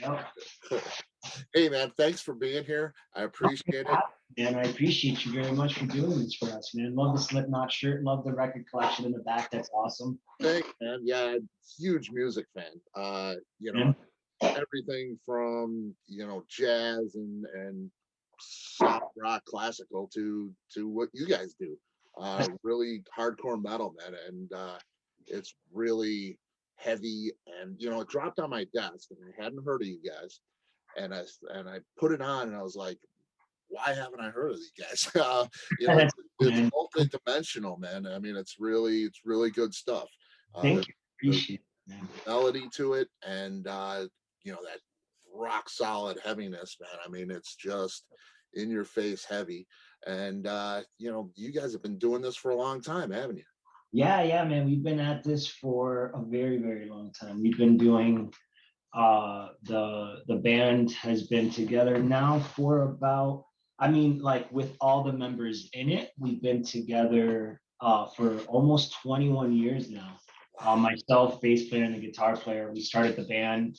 Yep. Hey man, thanks for being here. I appreciate it. And I appreciate you very much for doing this for us, man. Love the Slipknot shirt. Love the record collection in the back. That's awesome. Thanks, man. Yeah, huge music fan. Yeah. Everything from jazz and soft rock, classical to what you guys do. Really hardcore metal, man, and it's really heavy. And it dropped on my desk, and I hadn't heard of you guys. And I put it on, and I was like, why haven't I heard of these guys? It's multi-dimensional, man. I mean, it's really good stuff. Thank you. There's Appreciate it, man. melody to it, and that rock solid heaviness, man. I mean, it's just in your face heavy. And you guys have been doing this for a long time, haven't you? Yeah, man. We've been at this for a very, very long time. We've been doing the band has been together now for about, I mean, like with all the members in it, we've been together for almost 21 years now. Myself, bass player and the guitar player, we started the band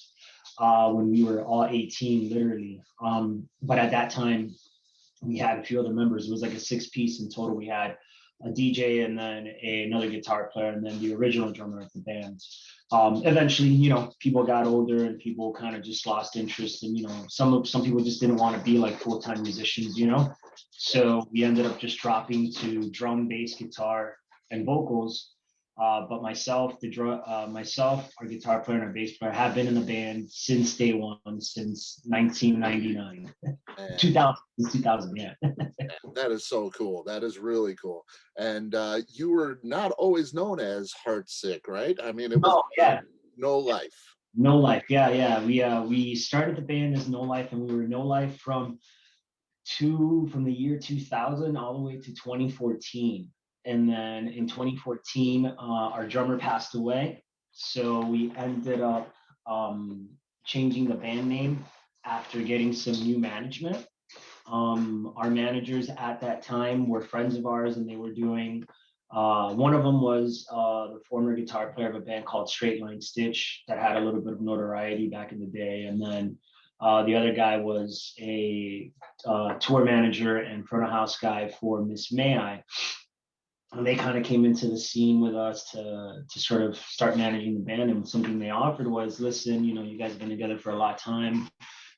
when we were all 18, literally. But at that time, we had a few other members. It was like a 6-piece in total. We had a DJ and then another guitar player and then the original drummer of the band. Eventually, people got older and people kind of just lost interest, and some people just didn't want to be like full-time musicians. So we ended up just dropping to drum, bass, guitar, and vocals. But myself, our guitar player and our bass player have been in the band since day one, since 1999, 2000, yeah. That is so cool. That is really cool. And you were not always known as HEARTSICK, right? I mean, it was No Life. No Life, yeah. We started the band as No Life, and we were No Life from the year 2000 all the way to 2014. And then in 2014, our drummer passed away. So we ended up changing the band name after getting some new management. Our managers at that time were friends of ours, and they were doing, one of them was the former guitar player of a band called Straight Line Stitch that had a little bit of notoriety back in the day. And then the other guy was a tour manager and front of house guy for Miss May I. And they kind of came into the scene with us to sort of start managing the band. And something they offered was, listen, you guys have been together for a lot of time.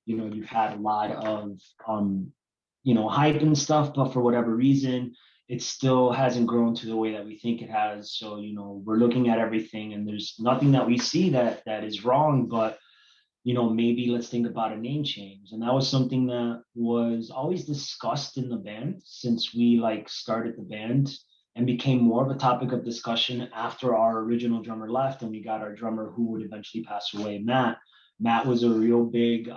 You've had a lot of, hype and stuff, but for whatever reason, it still hasn't grown to the way that we think it has. So, we're looking at everything, and there's nothing that we see that is wrong, but maybe let's think about a name change. And that was something that was always discussed in the band since we started the band, and became more of a topic of discussion after our original drummer left and we got our drummer who would eventually pass away, Matt. Matt was a real big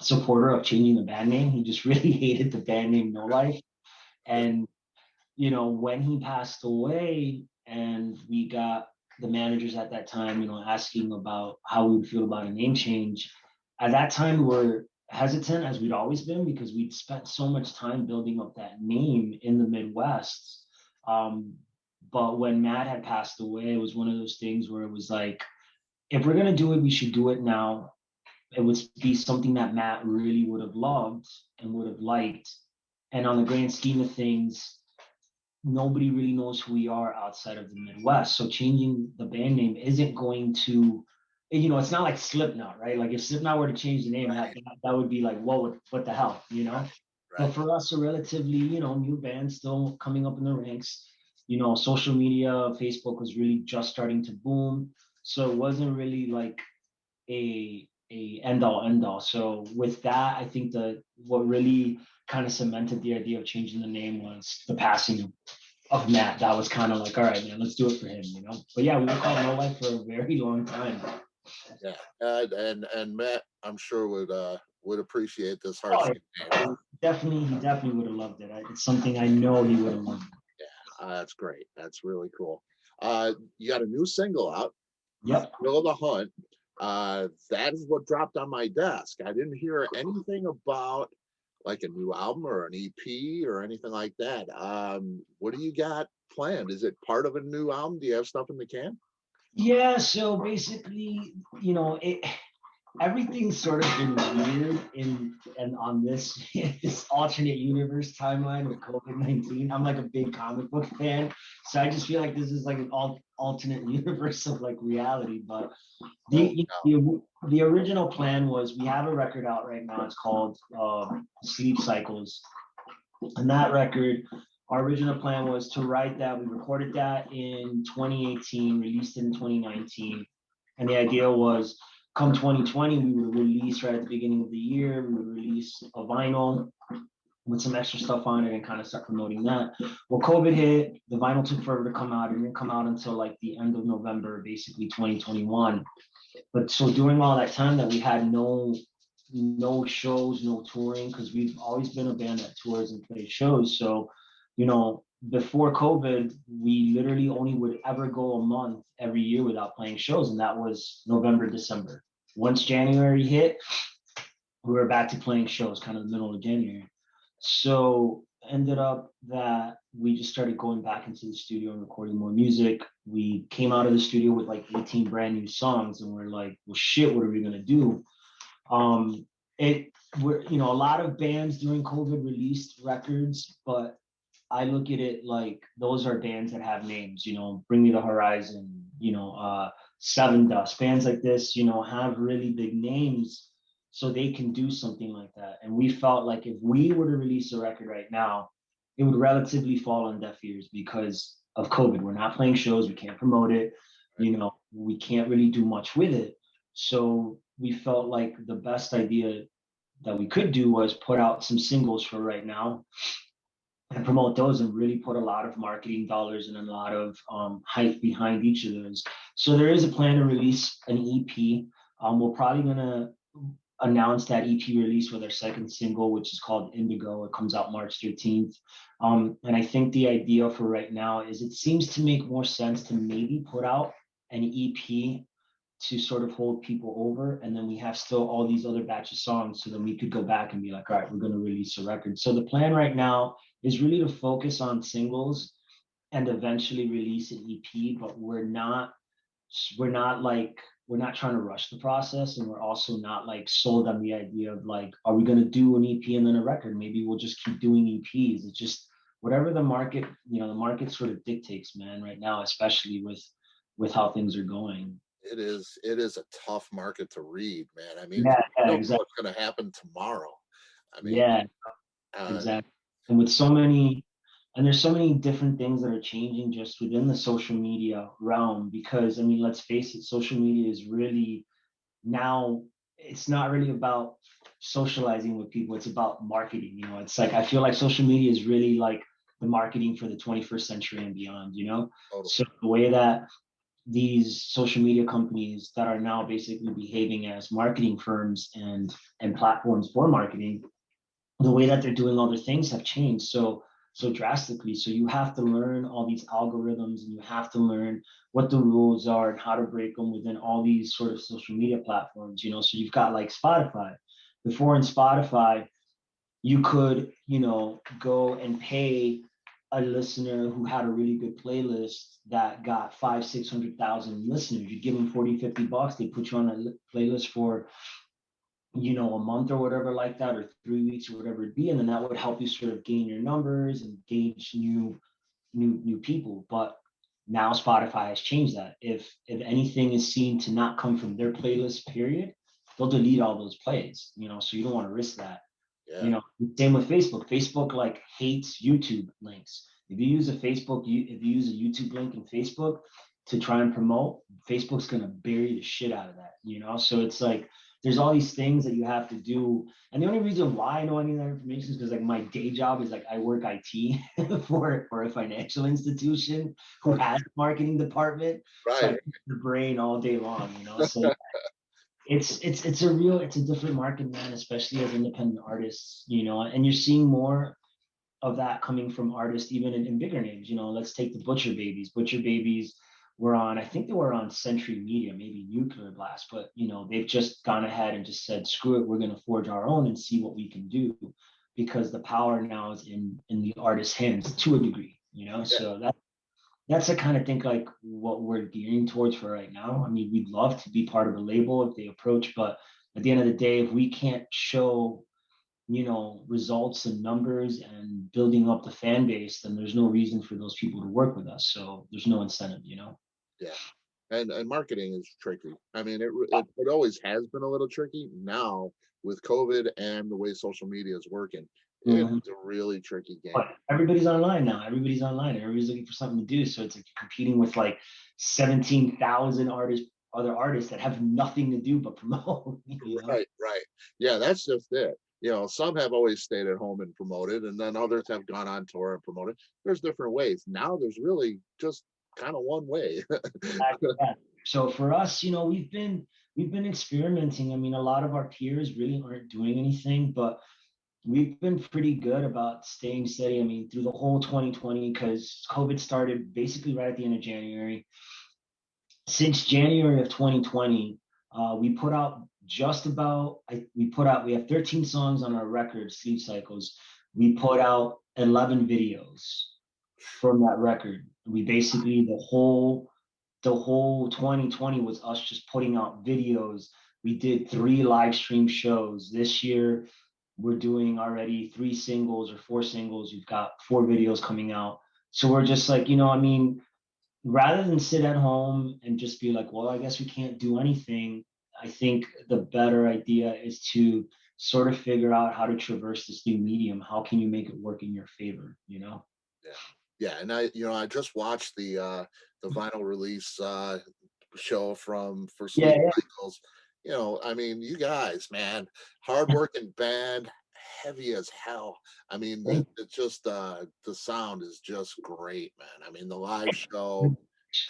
supporter of changing the band name. He just really hated the band name No Life. And, when he passed away and we got the managers at that time, asking about how we would feel about a name change, at that time we were hesitant, as we'd always been, because we'd spent so much time building up that name in the Midwest. But when Matt had passed away, it was one of those things where it was like, if we're going to do it, we should do it now. It would be something that Matt really would have loved and would have liked. And on the grand scheme of things, nobody really knows who we are outside of the Midwest. So changing the band name isn't going to, it's not like Slipknot, right? Like if Slipknot were to change the name, that would be like, whoa, what the hell, Right. But for us, a relatively, new band still coming up in the ranks, social media, Facebook was really just starting to boom. So it wasn't really like a end all. So with that, I think what really kind of cemented the idea of changing the name was the passing of Matt. That was kind of like, all right, man, let's do it for him, But yeah, we were called No Life for a very long time. Yeah, and Matt, I'm sure would appreciate this HEARTSICK. Definitely, he definitely would have loved it. It's something I know he would have loved. Yeah, that's great. That's really cool. You got a new single out. Yep. Thrill of the Hunt. That is what dropped on my desk. I didn't hear anything about like a new album or an EP or anything like that. What do you got planned? Is it part of a new album? Do you have stuff in the can? Yeah, so basically, everything's sort of been weird and on this this alternate universe timeline with COVID-19. I'm like a big comic book fan, so I just feel like this is like an alternate universe of like reality. But No the, doubt. the the original plan was we have a record out right now. It's called Sleep Cycles, and that record. Our original plan was to write that. We recorded that in 2018, released it in 2019, and the idea was come 2020, we would release right at the beginning of the year, we would release a vinyl with some extra stuff on it and kind of start promoting that. Well, COVID hit, the vinyl took forever to come out. It didn't come out until like the end of November, basically 2021. But so during all that time that we had no shows, no touring, because we've always been a band that tours and plays shows. So, before COVID, we literally only would ever go a month every year without playing shows, and that was November, December. Once January hit, we were back to playing shows, kind of the middle of January. So ended up that we just started going back into the studio and recording more music. We came out of the studio with like 18 brand new songs, and we're like, well, shit, what are we gonna do? A lot of bands during COVID released records, but I look at it like those are bands that have names, Bring Me the Horizon, Seven Dust, bands like this, have really big names so they can do something like that. And we felt like if we were to release a record right now, it would relatively fall on deaf ears because of COVID. We're not playing shows, we can't promote it, we can't really do much with it. So we felt like the best idea that we could do was put out some singles for right now and promote those and really put a lot of marketing dollars and a lot of hype behind each of those. So there is a plan to release an EP. We're probably gonna announce that EP release with our second single, which is called Indigo. It comes out March 13th. And I think the idea for right now is it seems to make more sense to maybe put out an EP to sort of hold people over. And then we have still all these other batch of songs. So then we could go back and be like, all right, we're going to release a record. So the plan right now is really to focus on singles and eventually release an EP, but we're not trying to rush the process. And we're also not like sold on the idea of like, are we going to do an EP and then a record? Maybe we'll just keep doing EPs. It's just whatever the market, the market sort of dictates, man, right now, especially with how things are going. It is a tough market to read, man. I mean, Yeah, you don't know exactly. what's going to happen tomorrow. I mean, Yeah, uh, exactly. And with so many, and there's so many different things that are changing just within the social media realm, because I mean, let's face it, social media is really now, it's not really about socializing with people, it's about marketing. It's like I feel like social media is really like the marketing for the 21st century and beyond. totally. So the way that these social media companies that are now basically behaving as marketing firms and platforms for marketing, the way that they're doing all their things have changed so drastically. So you have to learn all these algorithms, and you have to learn what the rules are and how to break them within all these sort of social media platforms. So you've got like Spotify. Before in Spotify, you could, go and pay a listener who had a really good playlist that got 500,000-600,000 listeners. You give them 40-50 bucks, they put you on a playlist for a month or whatever like that, or 3 weeks or whatever it'd be, and then that would help you sort of gain your numbers and gauge new people. But now Spotify has changed that. If anything is seen to not come from their playlist, period, they'll delete all those plays. So you don't want to risk that. Yeah. Same with Facebook. Facebook like hates YouTube links. If you use a YouTube link in Facebook to try and promote, Facebook's gonna bury the shit out of that. So it's like there's all these things that you have to do. And the only reason why I know any of that information is because like my day job is like I work IT for a financial institution who has a marketing department. So I Right. pick the brain all day long. So it's a different market, man, especially as independent artists, and you're seeing more of that coming from artists even in bigger names. Let's take the Butcher Babies. Butcher Babies were on, I think they were on Century Media, maybe Nuclear Blast, but they've just gone ahead and just said, screw it, we're going to forge our own and see what we can do, because the power now is in the artist's hands to a degree. Yeah. So that's the kind of thing like what we're gearing towards for right now. I mean, we'd love to be part of a label if they approach, but at the end of the day, if we can't show, results and numbers and building up the fan base, then there's no reason for those people to work with us. So there's no incentive. Yeah. And marketing is tricky. I mean, it always has been a little tricky. Now with COVID and the way social media is working, it's Mhm. a really tricky game. But everybody's online now. Everybody's online. Everybody's looking for something to do. So it's like competing with like 17,000 other artists that have nothing to do but promote. Right, right. Yeah, that's just it. Some have always stayed at home and promoted, and then others have gone on tour and promoted. There's different ways. Now there's really just kind of one way. Yeah. So for us, we've been experimenting. I mean, a lot of our peers really aren't doing anything, but we've been pretty good about staying steady. I mean, through the whole 2020, because COVID started basically right at the end of January. Since January of 2020, we put out just about, we have 13 songs on our record, Sleep Cycles. We put out 11 videos from that record. We basically, the whole 2020 was us just putting out videos. We did 3 live stream shows. This year, we're doing already 3 singles or 4 singles. We've got 4 videos coming out. So we're just like, I mean, rather than sit at home and just be like, well, I guess we can't do anything, I think the better idea is to sort of figure out how to traverse this new medium. How can you make it work in your favor? Yeah. Yeah, and I just watched the vinyl release show for Yeah, Sleep yeah. Cycles. I mean, you guys, man, hardworking band, heavy as hell. I mean, it's just the sound is just great, man. I mean, the live show,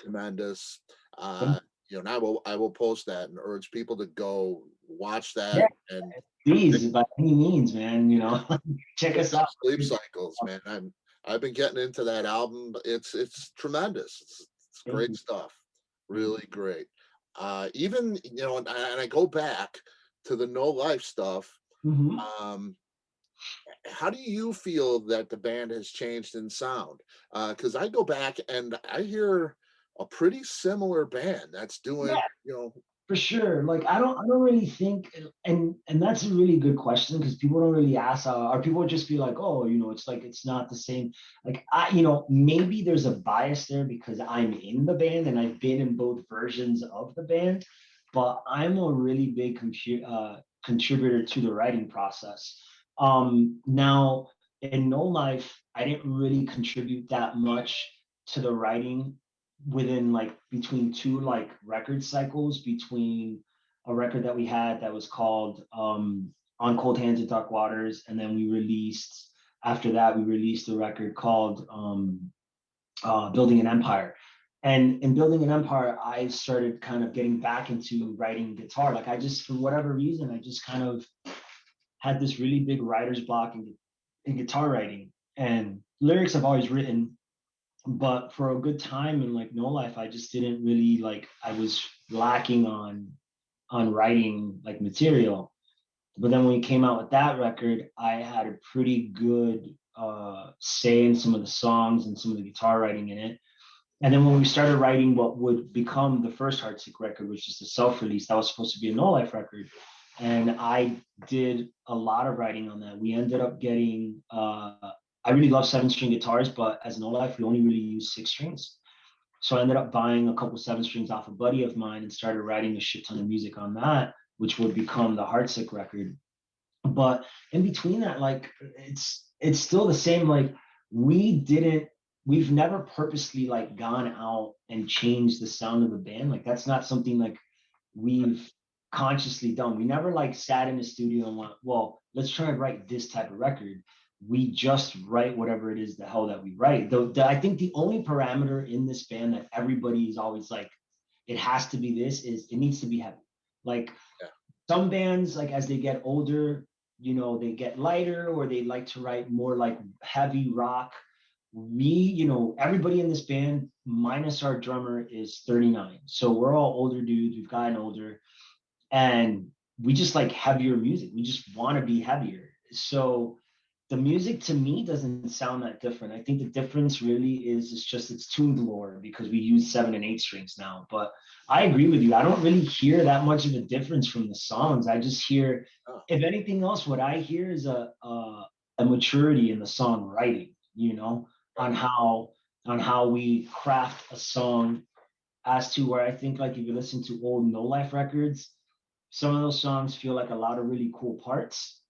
tremendous. Uh, and I will post that and urge people to go watch Yeah, that and please, by any means, man, check pick us up out. Sleep Cycles, man. I've been getting into that album. It's tremendous. It's Thank great you. stuff. Thank Really great. Even and I go back to the No Life stuff. you. Hmm. Um, how do you feel that the band has changed in sound? Because I go back and I hear a pretty similar band that's doing, For sure. Like I don't really think, and that's a really good question because people don't really ask, or people would just be like, oh, it's like it's not the same. Like maybe there's a bias there because I'm in the band and I've been in both versions of the band, but I'm a really big contributor to the writing process. Now in No Life, I didn't really contribute that much to the writing within like between two like record cycles, between a record that we had that was called On Cold Hands and Dark Waters, and then after that we released a record called Building an Empire. And in Building an Empire, I started kind of getting back into writing guitar. Like I just, for whatever reason, I just kind of had this really big writer's block in guitar writing. And lyrics I've always written, but for a good time in like No Life, I just didn't really like, I was lacking on writing like material. But then when we came out with that record, I had a pretty good say in some of the songs and some of the guitar writing in it. And then when we started writing what would become the first Heartsick record, which is the self-release, that was supposed to be a No Life record. And I did a lot of writing on that. We ended up getting I really love 7-string guitars, but as No Life, we only really use 6 strings. So I ended up buying a couple 7 strings off a buddy of mine and started writing a shit ton of music on that, which would become the Heartsick record. But in between that, like it's still the same. Like we've never purposely like gone out and changed the sound of the band. Like that's not something like we've consciously done. We never like sat in the studio and went, well, let's try and write this type of record. We just write whatever it is the hell that we write. I think the only parameter in this band that everybody is always like, it has to be this, is it needs to be heavy. Like yeah, some bands, like as they get older, they get lighter or they like to write more like heavy rock. Everybody in this band, minus our drummer, is 39. So we're all older dudes. We've gotten older and we just like heavier music. We just want to be heavier. So the music to me doesn't sound that different. I think the difference really is it's just it's tuned lower because we use 7 and 8 strings now. But I agree with you. I don't really hear that much of a difference from the songs. I just hear, Oh, if anything else, what I hear is a maturity in the songwriting. right. On how we craft a song, as to where I think, like, if you listen to old No Life records, some of those songs feel like a lot of really cool parts,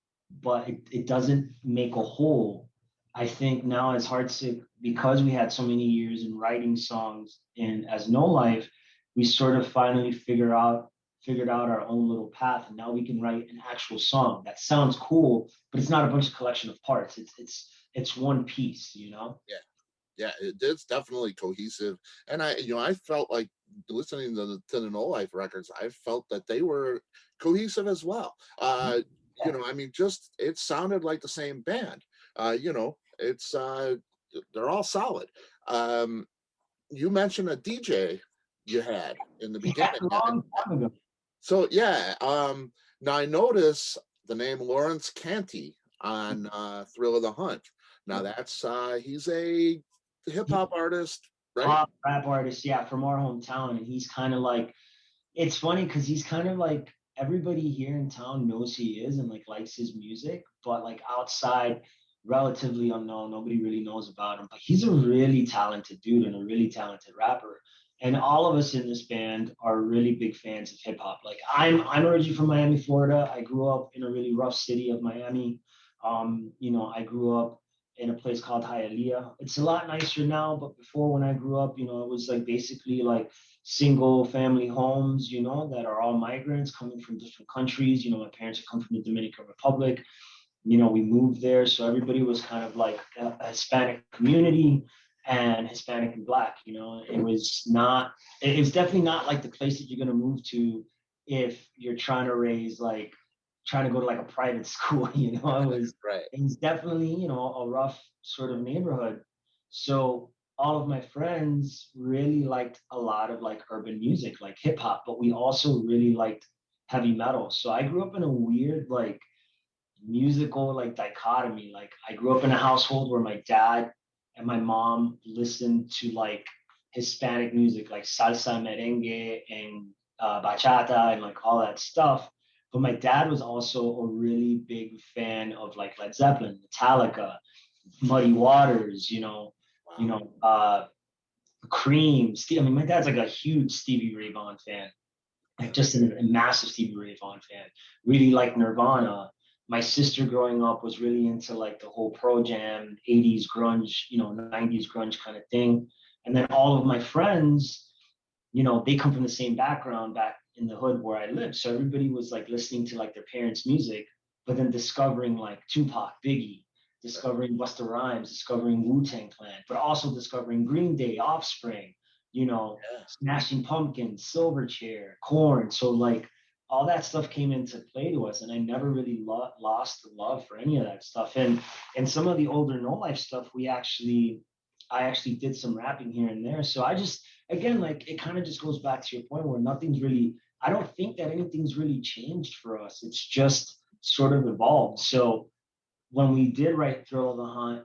but it doesn't make a whole. I think now as Heartsick, because we had so many years in writing songs and as No Life, we sort of finally figured out our own little path, and now we can write an actual song that sounds cool, but it's not a bunch of collection of parts. It's one piece. Yeah. Yeah, it's definitely cohesive. And I felt like listening to the No Life records, I felt that they were cohesive as well. I mean, just it sounded like the same band. It's they're all solid. Um, you mentioned a DJ you had in the Yeah, beginning, a long time ago. so yeah. Now I notice the name Lawrence Canty on Thrill of the Hunt. Now that's he's a hip hop artist, right? Pop rap artist, yeah, from our hometown, and he's kind of like, it's funny because he's kind of like, everybody here in town knows he is and like likes his music, but like outside, relatively unknown. Nobody really knows about him, but he's a really talented dude and a really talented rapper. And all of us in this band are really big fans of hip hop. Like, I'm originally from Miami, Florida. I grew up in a really rough city of Miami. I grew up in a place called Hialeah. It's a lot nicer now, but before, when I grew up, it was like basically like single family homes, that are all migrants coming from different countries. My parents had come from the Dominican Republic. We moved there, so everybody was kind of like a Hispanic community, and Hispanic and Black. It was definitely not like the place that you're going to move to if you're trying to go to like a private school. Right. It was definitely, a rough sort of neighborhood. So all of my friends really liked a lot of like urban music, like hip hop, but we also really liked heavy metal. So I grew up in a weird like musical like dichotomy. Like, I grew up in a household where my dad and my mom listened to like Hispanic music, like salsa, merengue, and bachata, and like all that stuff. But my dad was also a really big fan of like Led Zeppelin, Metallica, Muddy Waters, you Wow. know, uh, Cream. I mean, my dad's like a huge Stevie Ray Vaughan fan, like just a massive Stevie Ray Vaughan fan. Really like Nirvana. My sister growing up was really into like the whole Pro Jam, 80s grunge, 90s grunge kind of thing. And then all of my friends, they come from the same background back in the hood where I lived. So everybody was like listening to like their parents' music, but then discovering like Tupac, Biggie, discovering Busta Rhymes, discovering Wu-Tang Clan, but also discovering Green Day, Offspring, Yeah. Smashing Pumpkins, Silverchair, Corn. So like all that stuff came into play to us, and I never really lost the love for any of that stuff. And some of the older No Life stuff, I actually did some rapping here and there. So I just, again, like, it kind of just goes back to your point where nothing's really, I don't think that anything's really changed for us. It's just sort of evolved. So when we did write Thrill of the Hunt,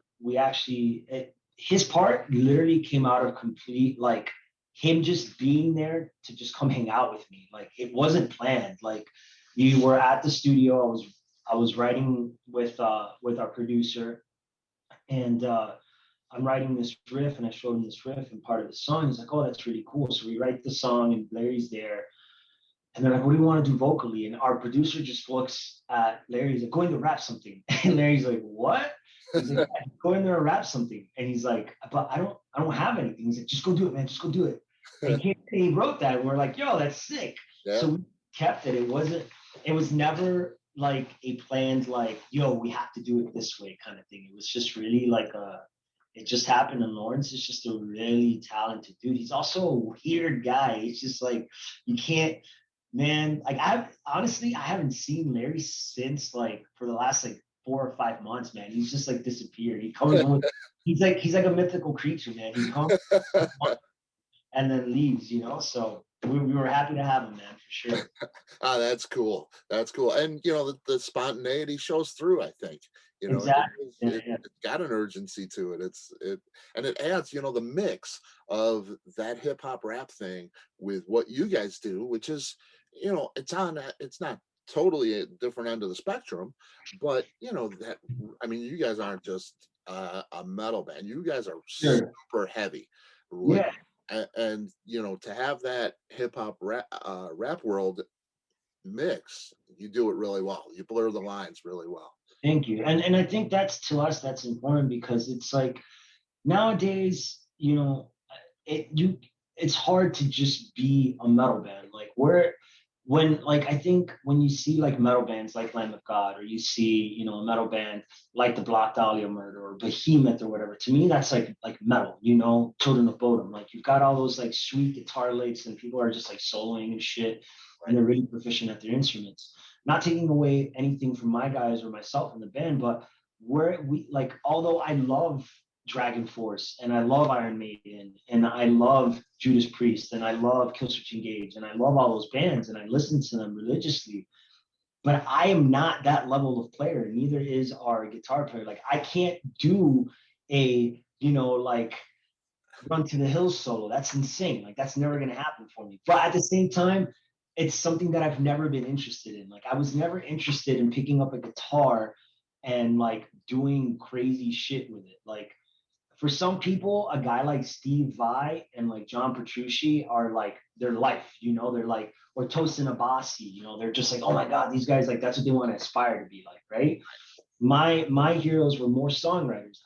his part literally came out of complete, like, him just being there to just come hang out with me. Like, it wasn't planned. Like, we were at the studio. I was writing with our producer, and I'm writing this riff, and I showed him this riff and part of the song. He's like, "Oh, that's really cool." So we write the song, and Larry's there, and they're like, "What do you want to do vocally?" And our producer just looks at Larry. He's like, "Go in there, rap something." And Larry's like, "What?" He's like, "Yeah, go in there and rap something." And he's like, "But I don't have anything." He's like, "Just go do it, man. Just go do it." And he wrote that, and we're like, "Yo, that's sick." Yeah. So we kept it. It was never like a planned, like, "Yo, we have to do it this way" kind of thing. It was just really like it just happened. And Lawrence is just a really talented dude. He's also a weird guy. It's just like, you can't, man. Like, I haven't seen Larry since like for the last like 4 or 5 months, man. He's just like disappeared. He comes with, he's like a mythical creature, man. He comes and then leaves. So we were happy to have him, man, for sure. Ah, that's cool. That's cool. And the spontaneity shows through, I think. You know, Exactly. Yeah, yeah. it's got an urgency to it. And it adds, the mix of that hip hop rap thing with what you guys do, which is, it's not totally a different end of the spectrum, but that, I mean, you guys aren't just a metal band. You guys are Sure. super heavy, like, Yeah. and to have that hip hop rap world mix, you do it really well. You blur the lines really well. Thank you. And I think that's, to us, that's important because it's like nowadays, it's hard to just be a metal band. Like I think when you see like metal bands like Lamb of God, or you see, a metal band like the Black Dahlia Murder or Behemoth or whatever, to me that's like metal, Children of Bodom. Like you've got all those like sweet guitar licks and people are just like soloing and shit, and they're really proficient at their instruments. Not taking away anything from my guys or myself in the band, but although I love Dragon Force and I love Iron Maiden and I love Judas Priest and I love Killswitch Engage and I love all those bands and I listen to them religiously, but I am not that level of player. Neither is our guitar player. Like I can't do a, like Run to the Hills solo. That's insane. Like that's never gonna happen for me. But at the same time, it's something that I've never been interested in. Like I was never interested in picking up a guitar and like doing crazy shit with it. Like for some people, a guy like Steve Vai and like John Petrucci are like their life, they're like, or Tosin Abasi, they're just like, oh my God, these guys, like, that's what they want to aspire to be like, right? My heroes were more songwriters.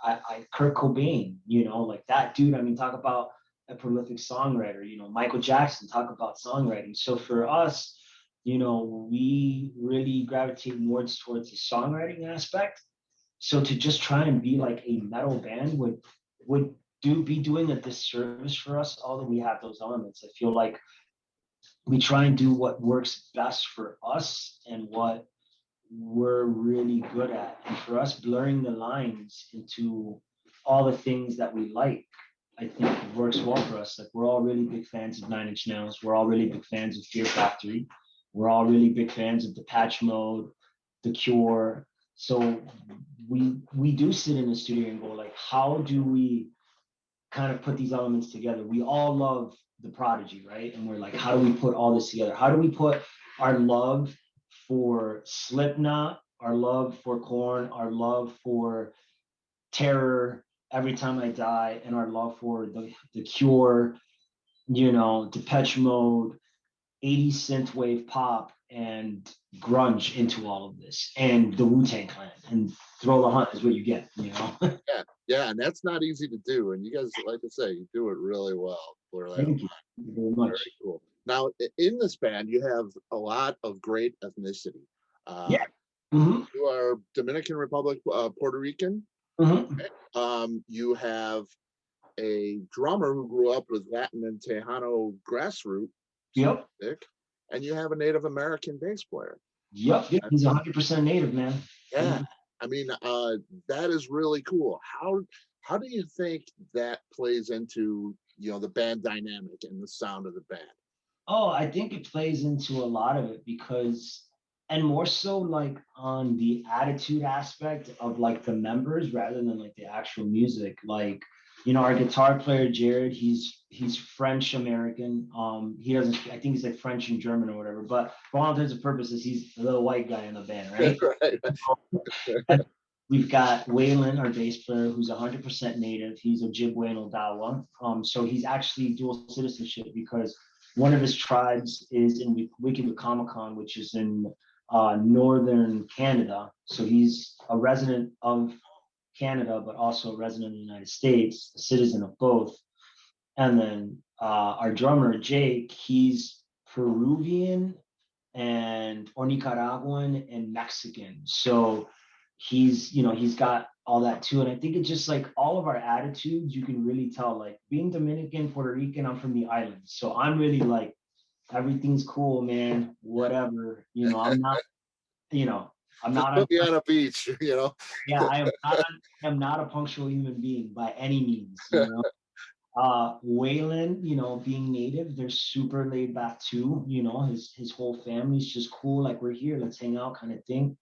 Kurt Cobain, like that dude. I mean, talk about a prolific songwriter. Michael Jackson, talk about songwriting. So for us, we really gravitate more towards the songwriting aspect. So to just try and be like a metal band would be doing a disservice for us, although we have those elements. I feel like we try and do what works best for us and what we're really good at. And for us, blurring the lines into all the things that we like, I think it works well for us. Like we're all really big fans of Nine Inch Nails. We're all really big fans of Fear Factory. We're all really big fans of Depeche Mode, The Cure. So we do sit in the studio and go like, how do we kind of put these elements together? We all love The Prodigy, right? And we're like, how do we put all this together? How do we put our love for Slipknot, our love for Korn, our love for Terror, Every Time I Die, and our love for the Cure, Depeche Mode, 80s synthwave pop, and grunge into all of this, and the Wu-Tang Clan, and Throw the Hunt is what you get, Yeah, and that's not easy to do. And you guys, like I say, you do it really well. Thank you very much. Very cool. Now, in this band, you have a lot of great ethnicity. Yeah. Mm-hmm. You are Dominican Republic, Puerto Rican. Mm-hmm. You have a drummer who grew up with Latin and Tejano grassroots. Yep. And you have a Native American bass player. Yep. He's 100% Native, man. Yeah. I mean, that is really cool. How do you think that plays into the band dynamic and the sound of the band? Oh, I think it plays into a lot of it because, and more so like on the attitude aspect of like the members rather than like the actual music. Like, our guitar player Jared, he's French American. He doesn't. I think he's like French and German or whatever. But for all intents and purposes, he's the little white guy in the band, right? Right. We've got Waylon, our bass player, who's 100% Native. He's Ojibwe and Odawa. So he's actually dual citizenship because one of his tribes is in Wiki-Wikamakan, which is in northern Canada. So he's a resident of Canada, but also a resident of the United States, a citizen of both. And then our drummer, Jake, he's Peruvian or Nicaraguan and Mexican. So he's got all that too. And I think it's just like all of our attitudes, you can really tell, like being Dominican, Puerto Rican, I'm from the islands. So I'm really like, everything's cool, man, whatever. I'm not, I'm just not put me on a beach, Yeah, I am not a punctual human being by any means. Waylon, being Native, they're super laid back too. His whole family's just cool. Like we're here, let's hang out, kind of thing.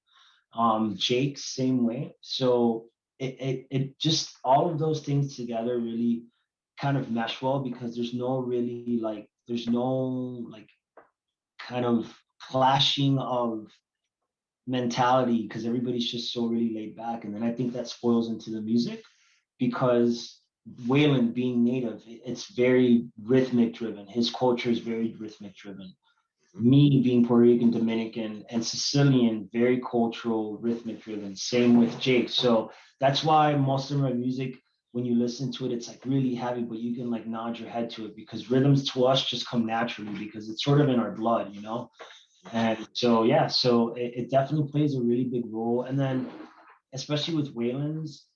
Jake, same way. So it just all of those things together really kind of mesh well because there's no like kind of clashing of mentality because everybody's just so really laid back. And then I think that spoils into the music because Waylon being native, it's very rhythmic driven. His culture is very rhythmic driven. Me being Puerto Rican, Dominican, and Sicilian, very cultural, rhythmic driven. Same with Jake. So that's why most of my music, when you listen to it, it's like really heavy, but you can like nod your head to it because rhythms to us just come naturally because it's sort of in our blood, you know? And so, yeah, so it definitely plays a really big role. And then, especially with Waylon's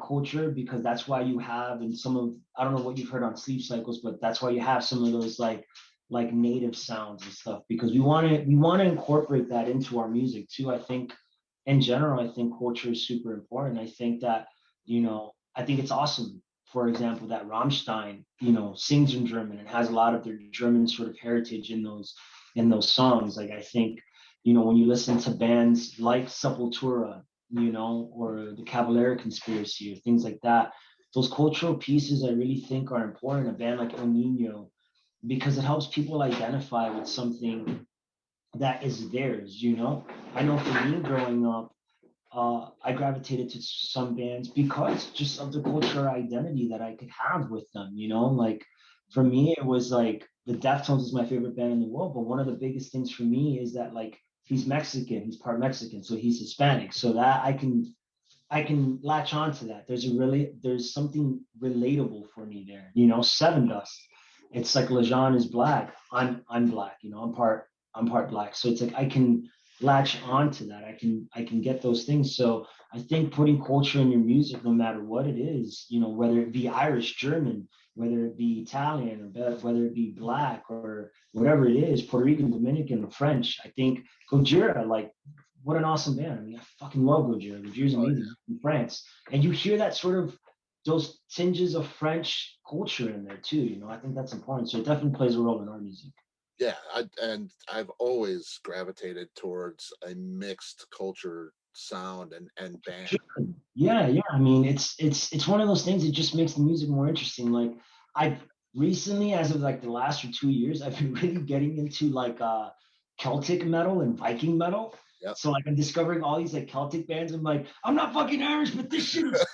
culture, because that's why you have in some of, I don't know what you've heard on Sleep Cycles, but that's why you have some of those like native sounds and stuff because we want to incorporate that into our music too. I think in general, I think culture is super important. I think that, I think it's awesome, for example, that Rammstein, sings in German and has a lot of their German sort of heritage in those songs. Like I think, when you listen to bands like Sepultura, or the Cavalier Conspiracy or things like that, those cultural pieces I really think are important. A band like El Nino, because it helps people identify with something that is theirs. I know for me growing up, I gravitated to some bands because just of the cultural identity that I could have with them. Like for me, it was like the Deftones is my favorite band in the world, but one of the biggest things for me is that like he's Mexican, he's part Mexican, so he's Hispanic, so that I can latch on to that. There's something relatable for me there. Seven Dust. It's like Lejean is black. I'm black. I'm part black. So it's like I can latch on to that. I can get those things. So I think putting culture in your music, no matter what it is, whether it be Irish, German, whether it be Italian, or whether it be black or whatever it is, Puerto Rican, Dominican, or French. I think Gojira, like what an awesome band. I mean, I fucking love Gojira. Gojira's Oh, amazing in France. And you hear that sort of those tinges of French culture in there too. I think that's important. So it definitely plays a role in our music. yeah. And I've always gravitated towards a mixed culture sound and band. Sure. Yeah, yeah. I mean, it's one of those things that just makes the music more interesting. Like I've recently, as of like the last or 2 years, I've been really getting into like Celtic metal and Viking metal. Yep. So like I'm discovering all these like Celtic bands. I'm like, I'm not fucking Irish, but this shit is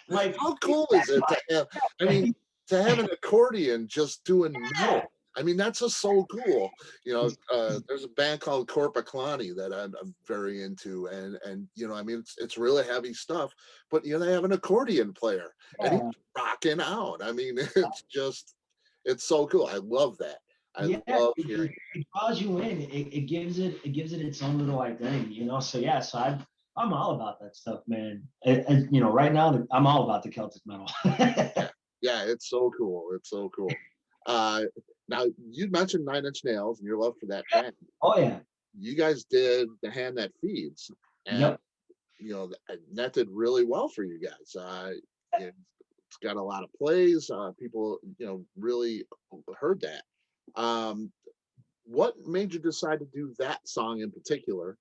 like How cool is it to have? I mean, to have an accordion just doing metal. I mean, that's just so cool. There's a band called Corpaclani that I'm very into, and I mean, it's really heavy stuff. But they have an accordion player, and he's yeah, rocking out. I mean, it's so cool. I love that. I yeah, love it, hearing. it, it draws you in. It gives it its own little identity. So yeah, so I'm all about that stuff, man. Right now I'm all about the Celtic metal. Yeah, yeah, it's so cool. It's so cool. Uh, Now you mentioned Nine Inch Nails and your love for that band. Oh yeah, You guys did The Hand That Feeds, and yep. that did really well for you guys. It's got a lot of plays. People, really heard that. Um, what made you decide to do that song in particular?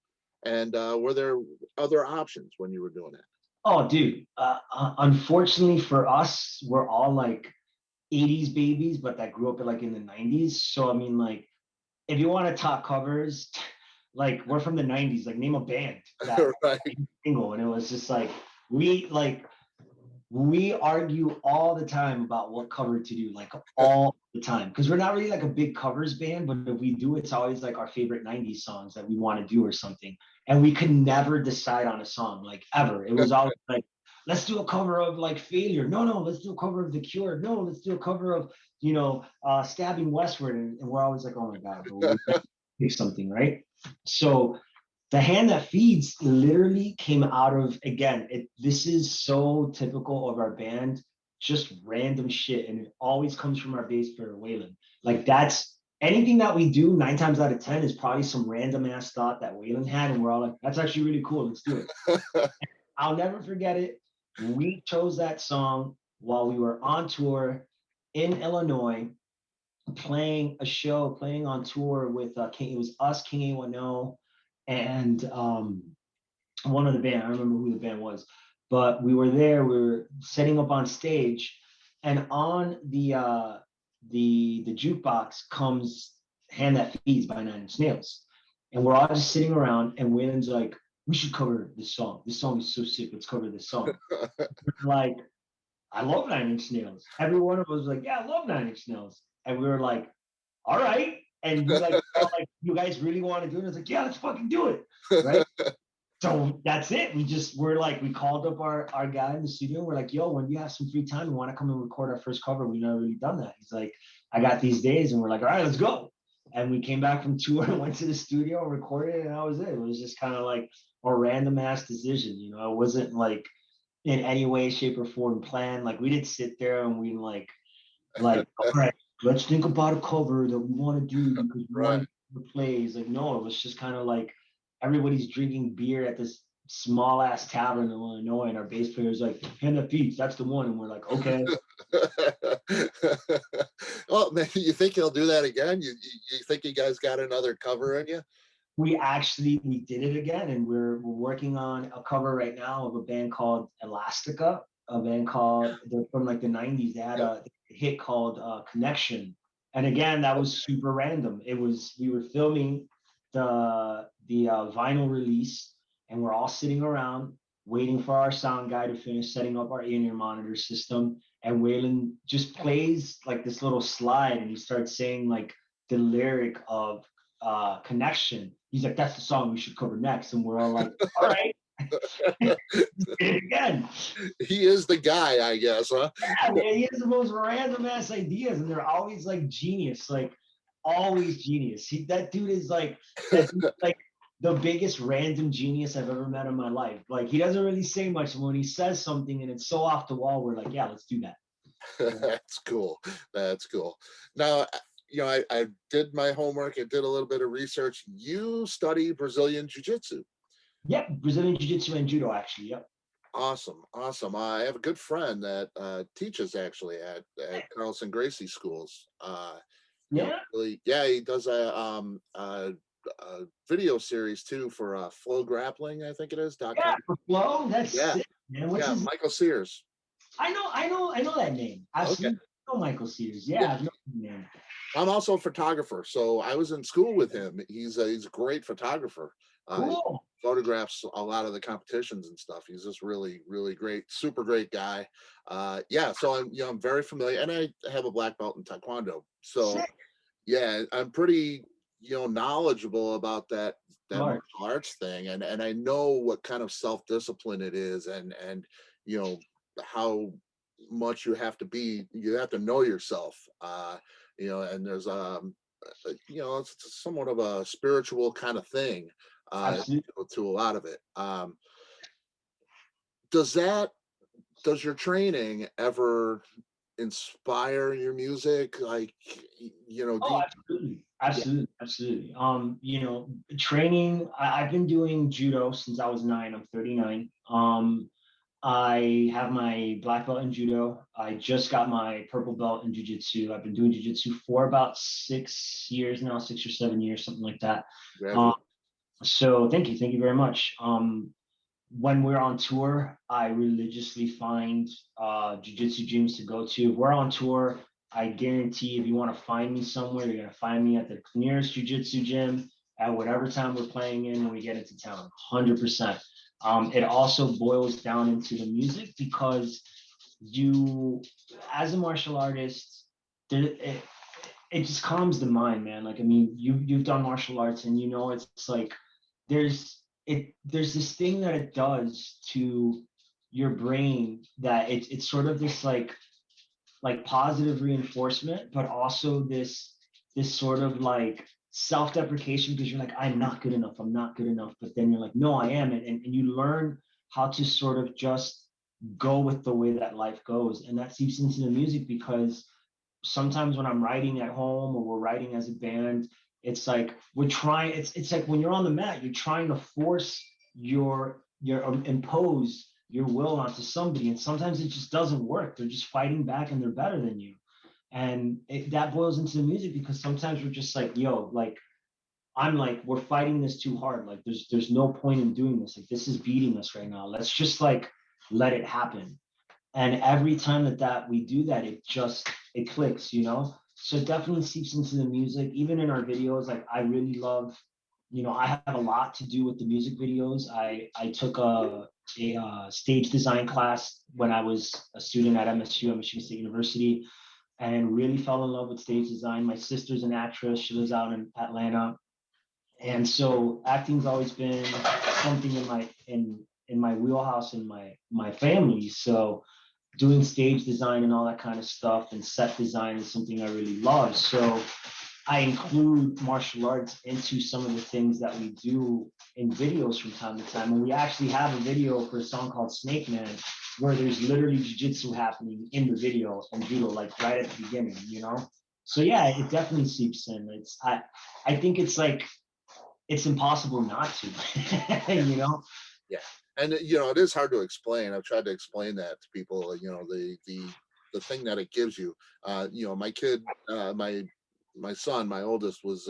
And were there other options when you were doing it? Oh, dude. Unfortunately for us, we're all like '80s babies, but that grew up like in the '90s. So I mean, like, if you want to talk covers, like we're from the '90s. Like, name a band that Right. single, and it was just like we argue all the time about what cover to do, like all the time, because we're not really like a big covers band, but if we do, it's always like our favorite '90s songs that we want to do or something, and we could never decide on a song, like ever. It was always like, let's do a cover of like Failure. No, no, let's do a cover of The Cure. No, let's do a cover of Stabbing Westward, and we're always like, oh my god, but we pick something, right? So the Hand That Feeds literally came out of, again, this is so typical of our band, just random shit, and it always comes from our bass player Waylon. Like that's anything that we do 9 times out of 10 is probably some random ass thought that Waylon had, and we're all like, that's actually really cool, let's do it. I'll never forget it. We chose that song while we were on tour in Illinois, playing on tour with King. It was us, King A10, and one of the band. I don't remember who the band was, but we were there. We were setting up on stage, and on the jukebox comes "Hand That Feeds" by Nine Inch Nails, and we're all just sitting around. And Waylon's like, "We should cover this song. This song is so sick. Let's cover this song." We're like, I love Nine Inch Nails. Every one of us was like, "Yeah, I love Nine Inch Nails," and we were like, "All right." And we like, felt like, "You guys really want to do it?" And it's like, "Yeah, let's fucking do it." Right. So that's it. We're like, we called up our guy in the studio. We're like, "Yo, when do you have some free time? We want to come and record our first cover. We've never really done that." He's like, "I got these days." And we're like, "All right, let's go." And we came back from tour and went to the studio, recorded it, and that was it. It was just kind of like a random ass decision. It wasn't like in any way, shape, or form planned. Like we didn't sit there and we like, all right, let's think about a cover that we want to do because we Right. want to do the plays. Like, no, it was just kind of like everybody's drinking beer at this small ass tavern in Illinois, and our bass player's like, "Hand That Feeds, that's the one." And we're like, "Okay." Well, man, you think he'll do that again? You think you guys got another cover in you? We did it again, and we're working on a cover right now of a band called Elastica, a band called, they're from like the 90s. They had Yep. a hit called Connection. And again, that was super random. We were filming the vinyl release, and we're all sitting around waiting for our sound guy to finish setting up our in-ear monitor system. And Waylon just plays like this little slide, and he starts saying like the lyric of Connection. He's like, "That's the song we should cover next." And we're all like, "All right." Again. He is the guy, I guess, huh? Yeah, man, he has the most random ass ideas, and they're always like genius, like always genius. That dude is like the biggest random genius I've ever met in my life. Like he doesn't really say much, and when he says something and it's so off the wall, we're like, "Yeah, let's do that." That's cool. That's cool. Now, I did my homework. I did a little bit of research. You study Brazilian Jiu-Jitsu. Yep, Brazilian Jiu-Jitsu and Judo, actually. Yep. Awesome, awesome. I have a good friend that teaches actually at Carlson Gracie schools. Yeah. Really, yeah, he does a video series too for Flow Grappling, I think it is .com. Yeah, for Flow, that's Yeah, sick, man. What's yeah, his? Michael Sears. I know that name. I've Okay. seen Michael Sears. Yeah, Yeah, I've known the name. I'm also a photographer, so I was in school with him. He's a great photographer. He Cool. photographs a lot of the competitions and stuff. He's just really, really great, super great guy. Yeah, so I'm very familiar, and I have a black belt in Taekwondo. So Sick. yeah, I'm pretty knowledgeable about that Smart. martial arts thing, and I know what kind of self-discipline it is, and you know how much you have to know yourself, and there's it's somewhat of a spiritual kind of thing Absolutely. to a lot of it. Does that does your training ever inspire your music, like do Oh, you, absolutely. yeah, Absolutely. Absolutely. Training, I've been doing judo since I was 9. I'm 39. I have my black belt in judo. I just got my purple belt in jiu-jitsu. I've been doing jiu-jitsu for about 6 years now, 6 or 7 years, something like that. Um, congratulations. so thank you very much. When we're on tour, I religiously find jiu-jitsu gyms to go to. If we're on tour, I guarantee if you want to find me somewhere, you're gonna find me at the nearest jiu-jitsu gym at whatever time we're playing in when we get into town. 100%. It also boils down into the music because you, as a martial artist, it just calms the mind, man. Like, I mean, you've done martial arts, and it's like there's this thing that it does to your brain that it's sort of this like positive reinforcement, but also this sort of like self-deprecation because you're like, I'm not good enough, I'm not good enough. But then you're like, no, I am. And you learn how to sort of just go with the way that life goes. And that seeps into the music because sometimes when I'm writing at home or we're writing as a band, it's like we're trying, it's like when you're on the mat, you're trying to force your impose your will onto somebody. And sometimes it just doesn't work. They're just fighting back and they're better than you. And that boils into the music because sometimes we're just like, yo, like I'm like, we're fighting this too hard. Like there's no point in doing this. Like this is beating us right now. Let's just like let it happen. And every time that we do that, it clicks, you know. So it definitely seeps into the music. Even in our videos, like I really love, you know, I have a lot to do with the music videos. I took a stage design class when I was a student at Michigan State University, and really fell in love with stage design. My sister's an actress. She lives out in Atlanta, and so acting's always been something in my wheelhouse in my family. So doing stage design and all that kind of stuff and set design is something I really love. So I include martial arts into some of the things that we do in videos from time to time. And we actually have a video for a song called Snake Man, where there's literally jiu-jitsu happening in the video and judo, like right at the beginning, you know? So yeah, it definitely seeps in. I think it's like, it's impossible not to, you know? Yeah. And you know, it is hard to explain. I've tried to explain that to people, you know, the thing that it gives you. You know, my kid, my son, my oldest was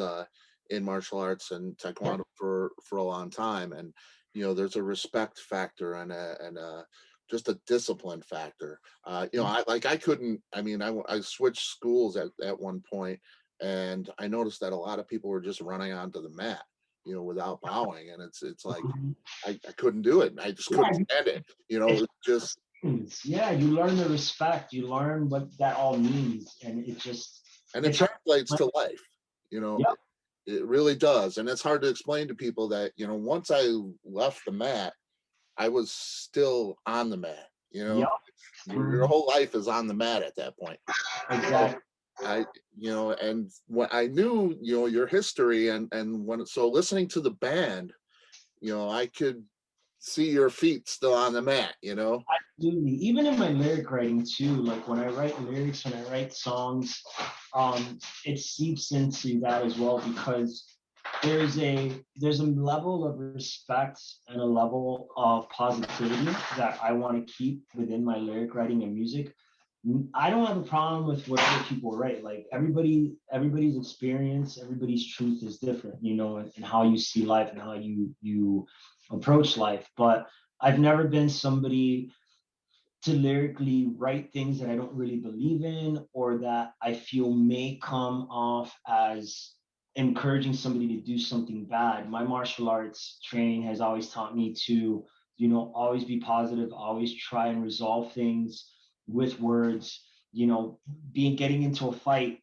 in martial arts and taekwondo for a long time, and you know, there's a respect factor and a just a discipline factor. You know, I couldn't. I mean, I switched schools at one point, and I noticed that a lot of people were just running onto the mat, you know, without bowing, and it's like I couldn't do it. I just couldn't stand it. You know, it just yeah, you learn the respect, you learn what that all means, and it translates to life. You know, yeah, it really does, and it's hard to explain to people that, you know, once I left the mat, I was still on the mat. You know, yeah, your whole life is on the mat at that point. exactly. I, you know, and when I knew, you know, your history and when, so listening to the band, you know, I could see your feet still on the mat, you know? Absolutely. Even in my lyric writing too, like when I write lyrics, when I write songs, it seeps into that as well, because there's a level of respect and a level of positivity that I want to keep within my lyric writing and music. I don't have a problem with what other people write. Like everybody's experience, everybody's truth is different, you know, and how you see life and how you approach life. But I've never been somebody to lyrically write things that I don't really believe in, or that I feel may come off as encouraging somebody to do something bad. My martial arts training has always taught me to, you know, always be positive, always try and resolve things with words. You know, getting into a fight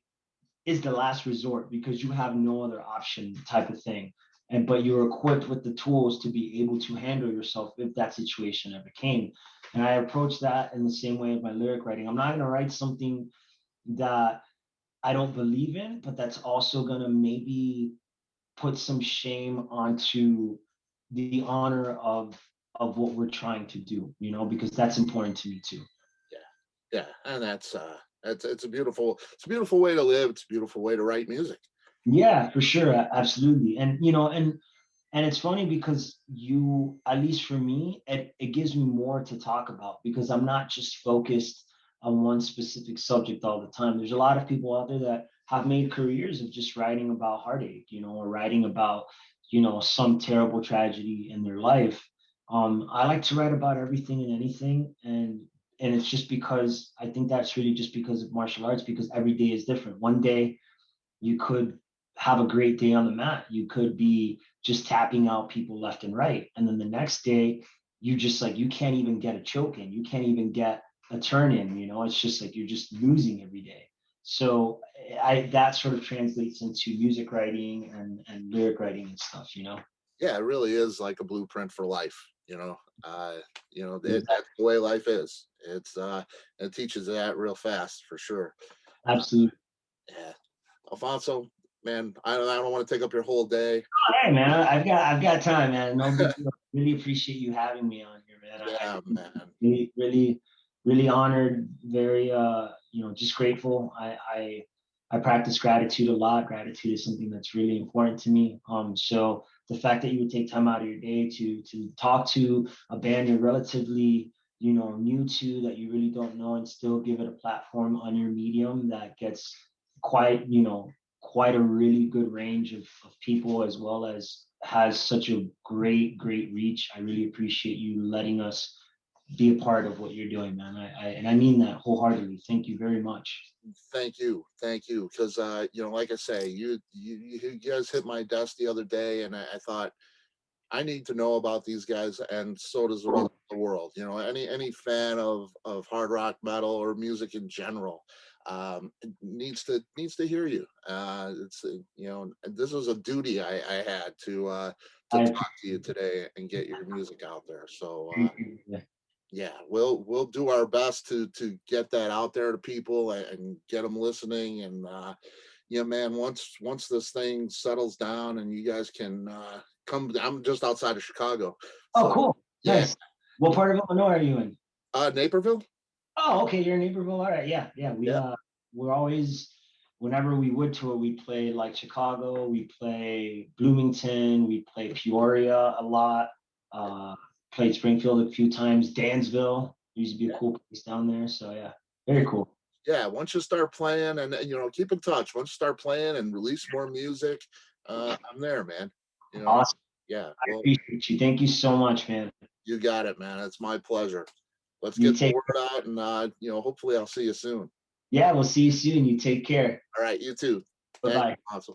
is the last resort because you have no other option, type of thing. And but you're equipped with the tools to be able to handle yourself if that situation ever came. And I approach that in the same way with my lyric writing. I'm not going to write something that I don't believe in, but that's also going to maybe put some shame onto the honor of what we're trying to do, you know, because that's important to me too. Yeah. Yeah. And that's, it's a beautiful way to live. It's a beautiful way to write music. Yeah, for sure, absolutely. And you know, and it's funny because you, at least for me, it gives me more to talk about because I'm not just focused on one specific subject all the time. There's a lot of people out there that have made careers of just writing about heartache, you know, or writing about, you know, some terrible tragedy in their life. I like to write about everything and anything, and it's just because I think that's really just because of martial arts, because every day is different. One day you could have a great day on the mat. You could be just tapping out people left and right. And then the next day, you just like, you can't even get a choke in. You can't even get a turn in, you know, it's just like you're just losing every day. So that sort of translates into music writing and lyric writing and stuff, you know? Yeah. It really is like a blueprint for life, you know? You know, Exactly. that's the way life is. It teaches that real fast for sure. Uh, Absolutely. yeah. Alfonso, man, I don't want to take up your whole day. Hey man, I've got time, man. No big deal. Really appreciate you having me on here, man. I Yeah, man. really honored, very you know, just grateful. I practice gratitude a lot. Gratitude is something that's really important to me. So the fact that you would take time out of your day to talk to a band you're relatively, you know, new to, that you really don't know, and still give it a platform on your medium that gets quite, you know, quite a really good range of people, as well as has such a great reach. I really appreciate you letting us be a part of what you're doing, man. And I mean that wholeheartedly. Thank you very much. Thank you, because like I say, you guys hit my desk the other day, and I thought I need to know about these guys, and so does the rest of the world. Any fan of hard rock, metal, or music in general needs to hear you. It's this was a duty I had to I talk to you today and get your music out there. So appreciate it. yeah, we'll do our best to get that out there to people and get them listening. And man, once this thing settles down and you guys can come, I'm just outside of Chicago, Oh, so cool. yeah. Nice. What part of Illinois are you in? Naperville. Oh, okay, you're in Naperville. All right, yeah, yeah. Yeah, We're always, whenever we would tour, we play like Chicago, we play Bloomington, we play Peoria a lot, uh, played Springfield a few times, Dansville used to be a cool place down there. So yeah, very cool. yeah. Once you start playing, and keep in touch. Once you start playing and release more music, I'm there, man. Awesome. Yeah. I Well, appreciate you. Thank you so much, man. you got it, man. It's my pleasure. Let's You get the take, word out, and hopefully I'll see you soon. yeah, we'll see you soon. You take care. All right, you too. Bye Thank bye. you. Awesome.